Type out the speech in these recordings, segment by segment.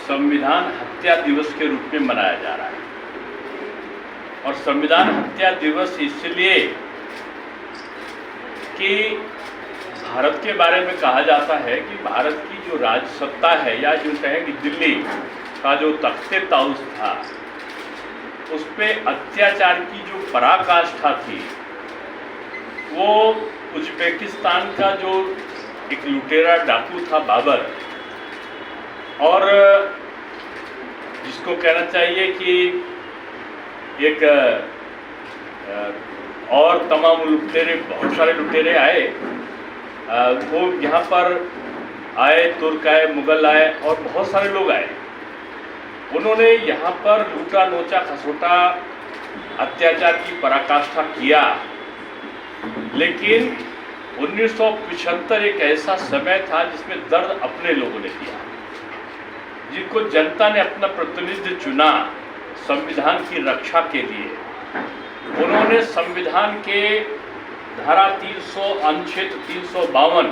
संविधान हत्या दिवस के रूप में मनाया जा रहा है। और संविधान हत्या दिवस इसलिए कि भारत के बारे में कहा जाता है कि भारत की जो राज सत्ता है, या जो कहें कि दिल्ली का जो तख्ते ताउस था, उस पर अत्याचार की जो पराकाष्ठा थी, वो उज्बेकिस्तान का जो एक लुटेरा डाकू था बाबर, और जिसको कहना चाहिए कि एक और तमाम लुटेरे, बहुत सारे लुटेरे आए, वो यहाँ पर आए, तुर्क आए, मुगल आए और बहुत सारे लोग आए। उन्होंने यहाँ पर लूटा नोचा खसोटा अत्याचार की पराकाष्ठा किया। लेकिन 1975 एक ऐसा समय था जिसमें दर्द अपने लोगों ने किया, जिनको जनता ने अपना प्रतिनिधि चुना संविधान की रक्षा के लिए। उन्होंने संविधान के धारा 300 अनुच्छेद 352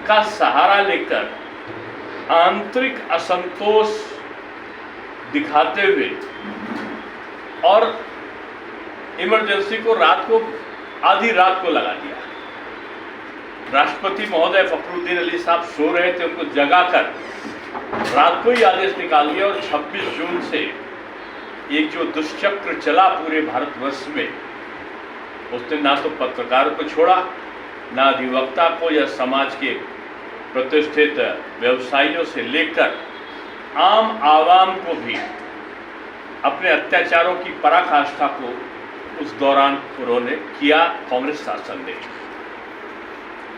का सहारा लेकर आंतरिक असंतोष दिखाते हुए और इमरजेंसी को आधी रात को लगा दिया। राष्ट्रपति महोदय फखरुद्दीन अली साहब सो रहे थे, उनको जगाकर रात को ही आदेश निकाल दिया। और 26 जून से एक जो दुष्चक्र चला पूरे भारतवर्ष में, उसने ना तो पत्रकारों को छोड़ा, ना अधिवक्ता को, या समाज के प्रतिष्ठित व्यवसायियों से लेकर आम आवाम को भी अपने अत्याचारों की पराकाष्ठा को उस दौरान उन्होंने किया कांग्रेस शासन ने।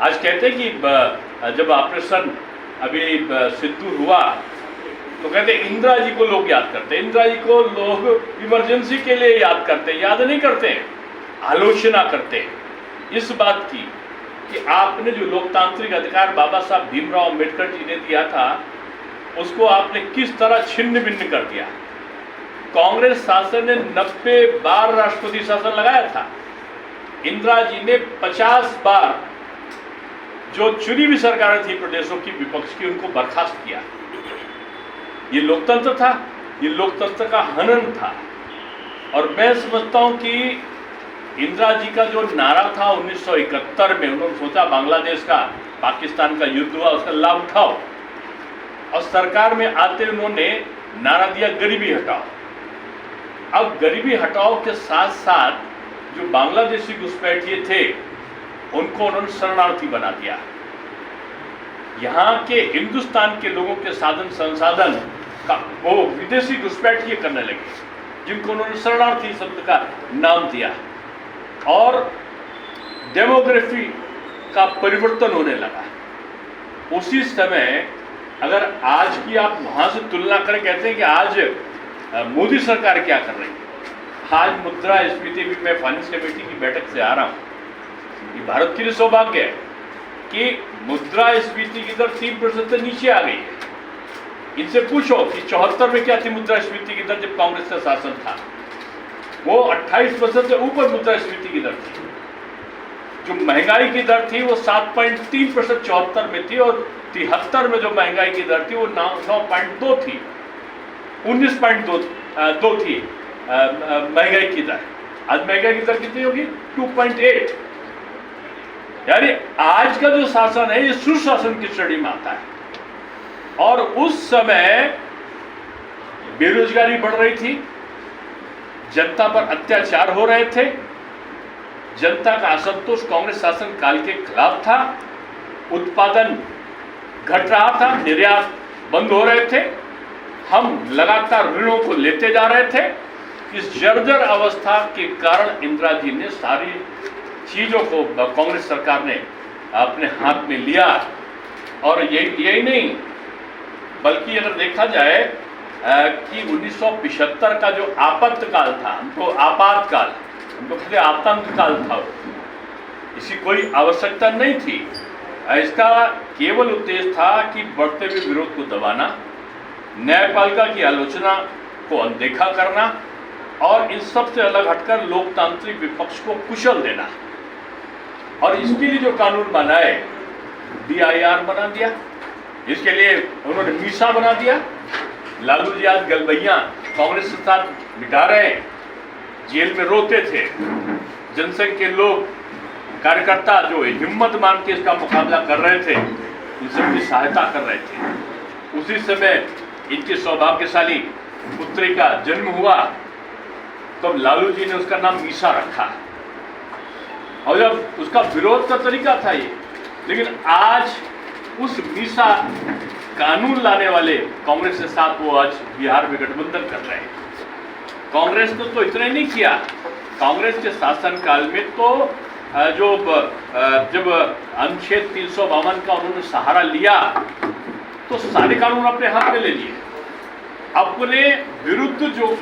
आज कहते हैं कि जब ऑपरेशन अभी सिद्धू हुआ तो कहते इंदिरा जी को लोग याद करते हैं, इंदिरा जी को लोग इमरजेंसी के लिए याद करते हैं, याद नहीं करते हैं, आलोचना करते हैं इस बात की कि आपने जो लोकतांत्रिक अधिकार बाबा साहब भीमराव अम्बेडकर जी ने दिया था, उसको आपने किस तरह छिन्न भिन्न कर दिया। कांग्रेस शासन ने 90 बार राष्ट्रपति शासन लगाया था, इंदिरा जी ने 50 बार जो चुनी हुई सरकारें थी प्रदेशों की विपक्ष की, उनको बर्खास्त किया। ये लोकतंत्र था, ये लोकतंत्र का हनन था। और मैं समझता हूं कि इंदिरा जी का जो नारा था 1971 में, उन्होंने सोचा बांग्लादेश का, पाकिस्तान का युद्ध हुआ, उसका लाभ उठाओ, और सरकार में आते उन्होंने नारा दिया गरीबी हटाओ। अब गरीबी हटाओ के साथ साथ जो बांग्लादेशी घुसपैठिए थे उनको उन्होंने शरणार्थी बना दिया। यहाँ के हिंदुस्तान के लोगों के साधन संसाधन का वो विदेशी घुसपैठिए करने लगे, जिनको उन्होंने शरणार्थी शब्द का नाम दिया। और डेमोग्राफी का परिवर्तन होने लगा। उसी समय अगर आज की आप वहाँ से तुलना करें, कहते हैं कि आज मोदी सरकार क्या कर रही है। आज मुद्रास्फीति भी, मैं फाइनेंस कमेटी की बैठक से आ रहा हूँ, ये भारत के लिए सौभाग्य है कि मुद्रास्फीति की दर 3% से नीचे आ गई है। इनसे पूछो कि 74 में क्या थी मुद्रास्फीति की दर जब कांग्रेस का शासन था, वो 28% से ऊपर मुद्रास्फीति की दर थी। जो महंगाई की दर थी वो 7.3% 74 में थी, और 73 में जो महंगाई की दर थी वो 9.2 थी, 19.2 थी महंगाई की दर। आज महंगाई की दर कितनी होगी? 2.8। यानी आज का जो शासन है ये सुशासन की श्रेणी में आता है। और उस समय बेरोजगारी बढ़ रही थी, जनता पर अत्याचार हो रहे थे, जनता का असंतोष कांग्रेस शासन काल के खिलाफ था, उत्पादन घट रहा था, निर्यात बंद हो रहे थे, हम लगातार ऋणों को लेते जा रहे थे। इस जर्जर अवस्था के कारण इंदिरा जी ने सारी चीज़ों को कांग्रेस सरकार ने अपने हाथ में लिया। और यही नहीं, बल्कि अगर देखा जाए कि 1975 का जो आपातकाल था, हमको आपातकाल, हमको कहते आतंककाल था, इसकी कोई आवश्यकता नहीं थी। इसका केवल उद्देश्य था कि बढ़ते हुए विरोध को दबाना, न्यायपालिका की आलोचना को अनदेखा करना, और इन सब से अलग हटकर लोकतांत्रिक विपक्ष को कुचल देना। और इसके लिए जो कानून बनाए, DIR बना दिया, इसके लिए उन्होंने मीसा बना दिया। लालू जी आज गलबैया कांग्रेस के साथ बिठा रहे हैं, जेल में रोते थे। जनसंघ के लोग कार्यकर्ता जो हिम्मत मान के इसका मुकाबला कर रहे थे, उन सबकी सहायता कर रहे थे। उसी समय इनकी सौभाग्यशाली पुत्री का जन्म हुआ, तब तो लालू जी ने उसका नाम मीसा रखा। और जब उसका विरोध का तरीका था ये, लेकिन आज उस मीसा कानून लाने वाले कांग्रेस के साथ वो आज बिहार में गठबंधन कर रहे हैं। कांग्रेस ने तो इतना ही नहीं किया, कांग्रेस के शासनकाल में तो जब अनुच्छेद 352 का उन्होंने सहारा लिया तो सारे कानून अपने हाथ में ले लिए। अपने विरुद्ध जो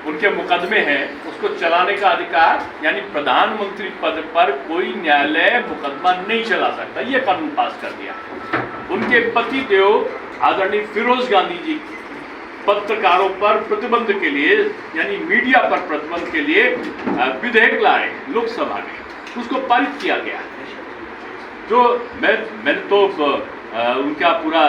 उनके मुकदमे हैं उसको चलाने का अधिकार, यानी प्रधानमंत्री पद पर कोई न्यायालय मुकदमा नहीं चला सकता, ये कानून पास कर दिया। उनके पति देव आदरणीय फिरोज गांधी जी पत्रकारों पर प्रतिबंध के लिए, यानी मीडिया पर प्रतिबंध के लिए विधेयक लाए लोकसभा में, उसको पारित किया गया। जो मैंने तो उनका पूरा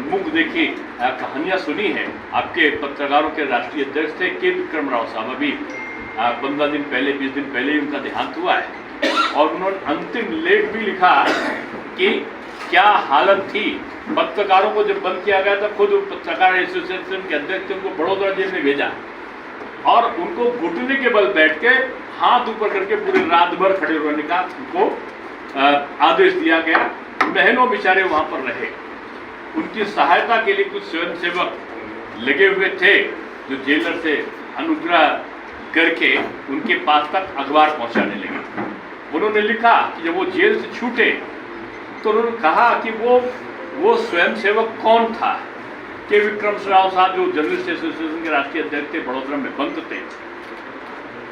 मुख देखी कहानियां सुनी है। आपके पत्रकारों के राष्ट्रीय अध्यक्ष थे के विक्रम राव साहब, अभी 15 दिन पहले 20 दिन पहले ही उनका देहांत हुआ है। और उन्होंने अंतिम लेख भी लिखा कि क्या हालत थी। पत्रकारों को जब बंद किया गया था, खुद पत्रकार एसोसिएशन के अध्यक्ष थे, उनको बड़ौदा जेल में भेजा और उनको घुटने के बल बैठ के हाथ ऊपर करके पूरी रात भर खड़े रहने का उनको आदेश दिया गया। महीनों बेचारे वहां पर रहे। उनकी सहायता के लिए कुछ स्वयंसेवक लगे हुए थे जो जेलर से अनुग्रह करके उनके पास तक अखबार पहुंचाने लगे। उन्होंने लिखा कि जब वो जेल से छूटे तो उन्होंने कहा कि वो स्वयंसेवक कौन था। के विक्रम राव साहब जो जर्नलिस्ट एसोसिएशन के राष्ट्रीय अध्यक्ष थे, बड़ोदरा में बंद थे,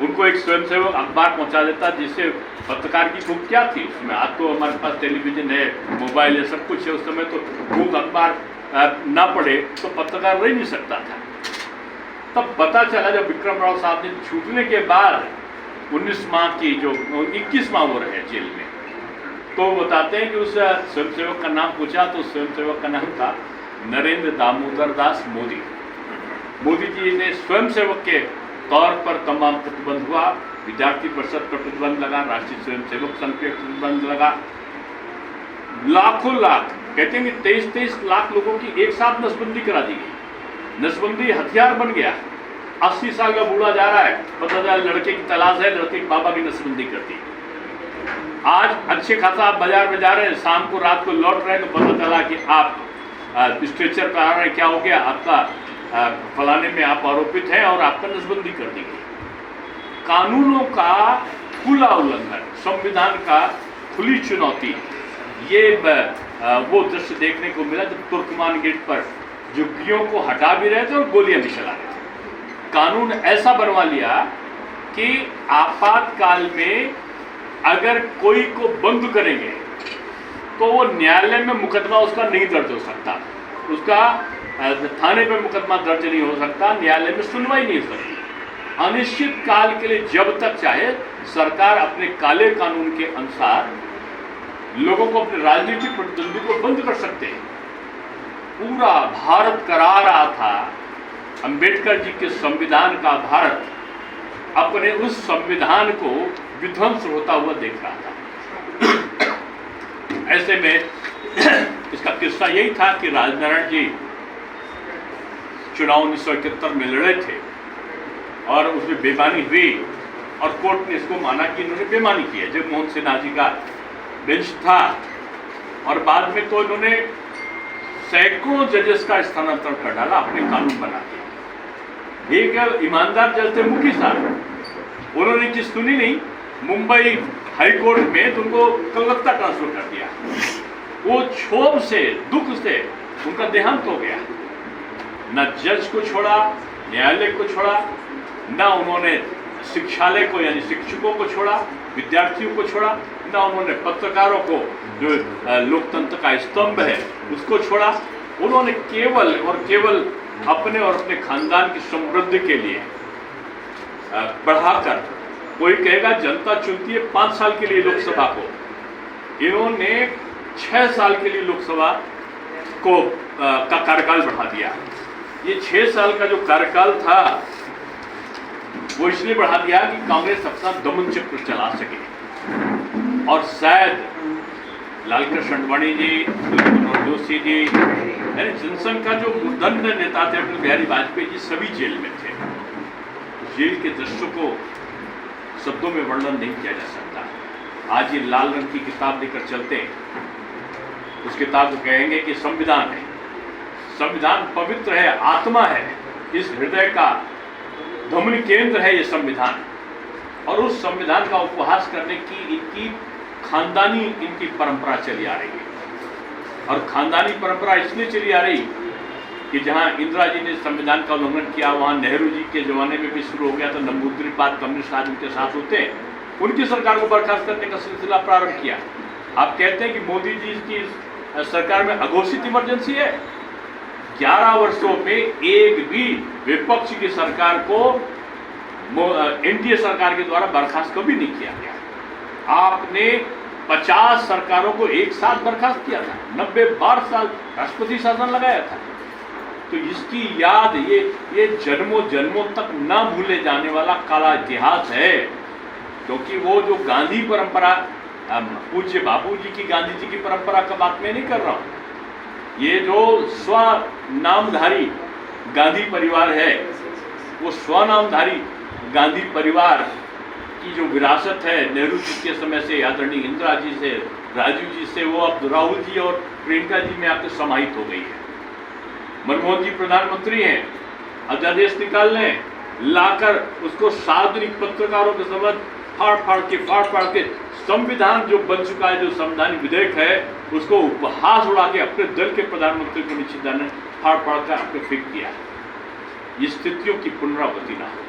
उनको एक स्वयंसेवक अखबार पहुंचा देता, जिससे पत्रकार की खूब क्या थी उसमें। आज तो हमारे पास टेलीविजन है, मोबाइल है, सब कुछ है। उस समय तो खूब अखबार ना पढ़े तो पत्रकार रह नहीं सकता था। तब पता चला जब विक्रम राव साहब ने छूटने के बाद 19 माह की जो 21 माह वो रहे जेल में, तो बताते हैं कि उस स्वयंसेवक का नाम पूछा तो स्वयंसेवक का नाम था नरेंद्र दामोदर दास मोदी। मोदी जी ने स्वयंसेवक के तौर पर तमाम प्रतिबंध हुआ। विद्यार्थी परिषद पर प्रतिबंध लगा, राष्ट्रीय स्वयंसेवक संघ पर प्रतिबंध लगा। लाखों लाख, कहते हैं कि 23 लाख लोगों की एक साथ नसबंदी करा दी गई। नसबंदी हथियार बन गया। 80 साल का बूढ़ा जा रहा है, पता चला लड़के की तलाश है, लड़के के बाबा की नसबंदी करती। आज अच्छे खासा आप बाजार में जा रहे हैं, शाम को रात को लौट रहे हैं तो पता चला कि आप स्ट्रेचर पर आ रहे हैं, क्या हो गया आपका, फलाने में आप आरोपित हैं और आपका नसबंदी कर दी गई। कानूनों का खुला उल्लंघन, संविधान का खुली चुनौती, ये वो दृश्य देखने को मिला जब तुर्कमान गेट पर झुग्गियों को हटा भी रहे थे और गोलियां भी चला रहे थे। कानून ऐसा बनवा लिया कि आपातकाल में अगर कोई को बंद करेंगे तो वो न्यायालय में मुकदमा उसका नहीं दर्ज हो सकता, उसका थाने पे मुकदमा दर्ज नहीं हो सकता, न्यायालय में सुनवाई नहीं हो सकती। अनिश्चित काल के लिए जब तक चाहे सरकार अपने काले कानून के अनुसार लोगों को, अपने राजनीतिक प्रतिद्वंदी को बंद कर सकते हैं। पूरा भारत करा रहा था, अंबेडकर जी के संविधान का भारत अपने उस संविधान को विध्वंस होता हुआ देख रहा था। ऐसे में इसका किस्सा यही था कि राजनारायण जी चुनाव 1971 में लड़े थे और उसमें बेईमानी हुई और कोर्ट ने इसको माना कि इन्होंने बेईमानी की है। जगमोहन सिन्हा जी का बेंच था और बाद में तो इन्होंने सैकड़ों जजेस का स्थानांतरण कर डाला, अपने कानून बना दिया। एक ईमानदार जज थे मुखी साहब, उन्होंने चीज सुनी नहीं, मुंबई हाई कोर्ट में तो उनको कलकत्ता ट्रांसफर कर दिया। वो क्षोभ से, दुख से उनका देहांत हो गया। न जज को छोड़ा, न्यायालय को छोड़ा, न उन्होंने शिक्षालय को यानी शिक्षकों को छोड़ा, विद्यार्थियों को छोड़ा, न उन्होंने पत्रकारों को जो लोकतंत्र का स्तंभ है उसको छोड़ा। उन्होंने केवल और केवल अपने और अपने खानदान की समृद्धि के लिए बढ़ाकर, कोई कहेगा जनता चुनती है 5 साल के लिए लोकसभा को, इन्होंने 6 साल के लिए लोकसभा का कार्यकाल बढ़ा दिया। ये 6 साल का जो कार्यकाल था वो इसलिए बढ़ा दिया कि कांग्रेस अपना दमन चक्र चला सके। और शायद लालकृष्ण आडवाणी जी, मनोहर जोशी जी, यानी जनसंघ का जो मुर्धन्य नेता थे अटल बिहारी वाजपेयी जी, सभी जेल में थे। जेल के दृश्यों को शब्दों में वर्णन नहीं किया जा सकता। आज ये लाल रंग की किताब लेकर चलते हैं, उस किताब को कहेंगे कि संविधान है, संविधान पवित्र है, आत्मा है, इस हृदय का धमनी केंद्र है ये संविधान। और उस संविधान का उपहास करने की इनकी खानदानी इनकी परंपरा चली आ रही है। और खानदानी परंपरा इसलिए चली आ रही कि जहां इंदिरा जी ने संविधान का उल्लंघन किया, वहां नेहरू जी के जमाने में भी शुरू हो गया था। नंबूद्रीपाद कम्युनिस्ट राज उनके साथ होते, उनकी सरकार को बर्खास्त करने का सिलसिला प्रारंभ किया। आप कहते हैं कि मोदी जी की सरकार में अघोषित इमरजेंसी है। 11 वर्षों में एक भी विपक्ष की सरकार को एनडीए सरकार के द्वारा बर्खास्त कभी नहीं किया गया। आपने 50 सरकारों को एक साथ बर्खास्त किया था, 90 साल राष्ट्रपति शासन लगाया था। तो इसकी याद ये जन्मों जन्मों तक न भूले जाने वाला काला इतिहास है। क्योंकि वो जो गांधी परंपरा, पूज्य बापू जी की, गांधी जी की परंपरा का बात मैं नहीं कर रहा हूं। ये जो स्वनामधारी गांधी परिवार है, वो स्वनामधारी गांधी परिवार की जो विरासत है नेहरू जी के समय से, आदरणीय इंदिरा जी से, राजीव जी से, वो अब राहुल जी और प्रियंका जी में आकर समाहित हो गई है। मनमोहन जी प्रधानमंत्री हैं, अध्यादेश निकाल लें, लाकर उसको सार्वजनिक पत्रकारों के समझ फाड़ फाड़ के संविधान जो बन चुका है, जो संवैधानिक विधेयक है, उसको उपहास उड़ा के अपने दल के प्रधानमंत्री को निश्चित ने फाड़ कर आपने फेंक दिया। ये स्थितियों की पुनरावृत्ति ना हो,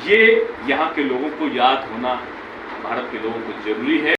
ये यहाँ के लोगों को याद होना, भारत के लोगों को जरूरी है।